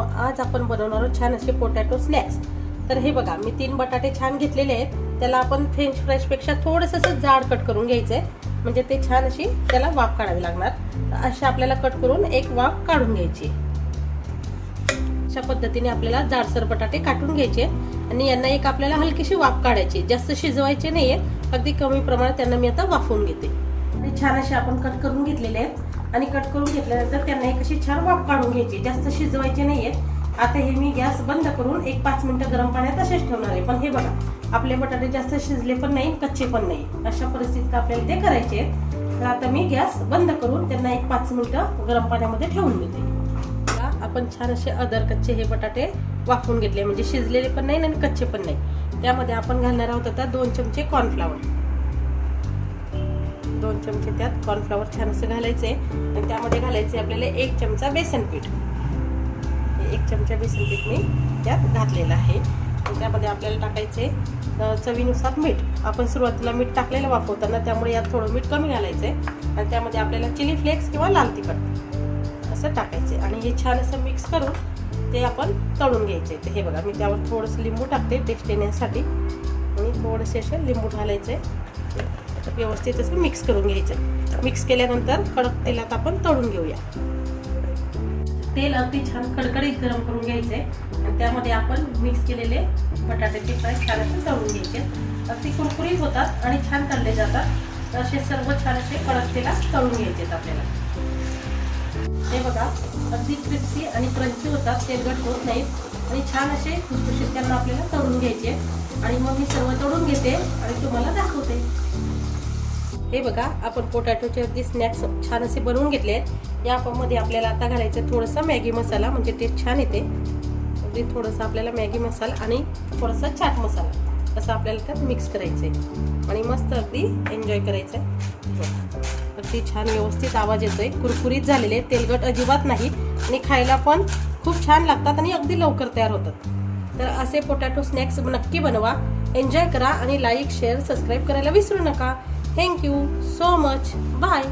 आज आपण बनवणार आहोत छान असे पोटॅटो स्नॅक्स। तर हे बघा, मी 3 बटाटे छान घेतलेले आहेत। त्याला आपण फ्रेंच फ्राईज पेक्षा थोडंसं असं जाड कट करून घ्यायचंय, म्हणजे ते छान अशी त्याला वाफ काढावी लागणार। तर अशा आपल्याला कट करून एक वाफ काढून घ्यायची। अशा पद्धतीने आपल्याला जाडसर बटाटे काटून घ्यायचे आणि यांना एक आपल्याला हलकीशी वाफ काढायची, जास्त शिजवायचे नाहीये, अगदी कमी प्रमाणात त्यांना मी आता वाफवून घेते। आणि छान असे आपण कट करून घेतलेले आहेत आणि कट करून घेतल्यानंतर त्यांना एक अशी छान वाफ काढून घ्यायची, जास्त शिजवायचे नाहीये। आता हे मी गॅस बंद करून एक 5 मिनिटं गरम पाण्यात असेच ठेवणार आहे। पण हे बघा, आपले बटाटे जास्त शिजले पण नाही, कच्चे पण नाही, अशा परिस्थितीत आपल्याला ते करायचे आहेत। तर आता मी गॅस बंद करून त्यांना एक 5 मिनिटं गरम पाण्यामध्ये ठेवून देते। आपण छान असे अदर कच्चे हे बटाटे वाफवून घेतले, म्हणजे शिजलेले पण नाही आणि कच्चे पण नाही। त्यामध्ये आपण घालणार आहोत आता 2 चमचे कॉर्नफ्लॉवर। 2 चमचे त्यात कॉर्नफ्लॉवर छान असं घालायचे आणि त्यामध्ये घालायचे आपल्याला 1 चमचा बेसन पीठ। 1 चमचा बेसन पीठ मी त्यात घातलेलं आहे। त्यामध्ये आपल्याला टाकायचे चवीनुसार मीठ। आपण सुरुवातीला मीठ टाकलेलं वाफवताना, त्यामुळे यात थोडं मीठ कमी घालायचंय आणि त्यामध्ये आपल्याला चिली फ्लेक्स किंवा लाल तिखट असं टाकायचे आणि हे छान असं मिक्स करून ते आपण तळून घ्यायचे। तर हे बघा, मी त्यावर थोडंसं लिंबू टाकते टेस्ट येण्यासाठी आणि थोडेसे असे लिंबू घालायचे, व्यवस्थित असं मिक्स करून घ्यायचं। मिक्स केल्यानंतर कडक तेलात आपण तळून घेऊया। तेल अगदी छान कडकडीत गरम करून घ्यायचे आणि त्यामध्ये आपण मिक्स केलेले बटाट्याचे फ्राय छान असे तळून घ्यायचे। अगदी कुरकुरीत होतात आणि छान तळले जातात। असे सर्व छान असे कडक तेलात तळून घ्यायचे आपल्याला। हे बघा, अगदी क्रिस्पी आणि क्रंची होतात, तेलकट होत नाहीत आणि छान असे खुसखुशीत त्यांना आपल्याला तळून घ्यायचे। आणि मग मी सर्व तळून घेते आणि तुम्हाला दाखवते। हे बघा, आपण पोटॅटोचे अगदी स्नॅक्स छान असे बनवून घेतले आहेत। यामध्ये आपल्याला आता घालायचं थोडंसं मॅगी मसाला, म्हणजे टेस्ट छान येते। अगदी थोडंसं आपल्याला मॅगी मसाला आणि थोडंसं चाट मसाला असं आपल्याला त्यात मिक्स करायचं आहे आणि मस्त अगदी एन्जॉय करायचं आहे। अगदी छान व्यवस्थित आवाज येतोय, कुरकुरीत झालेले, तेलकट अजिबात नाही आणि खायला पण खूप छान लागतात आणि अगदी लवकर तयार होतात। तर असे पोटॅटो स्नॅक्स नक्की बनवा, एन्जॉय करा आणि लाईक, शेअर, सबस्क्राईब करायला विसरू नका। Thank you so much, bye.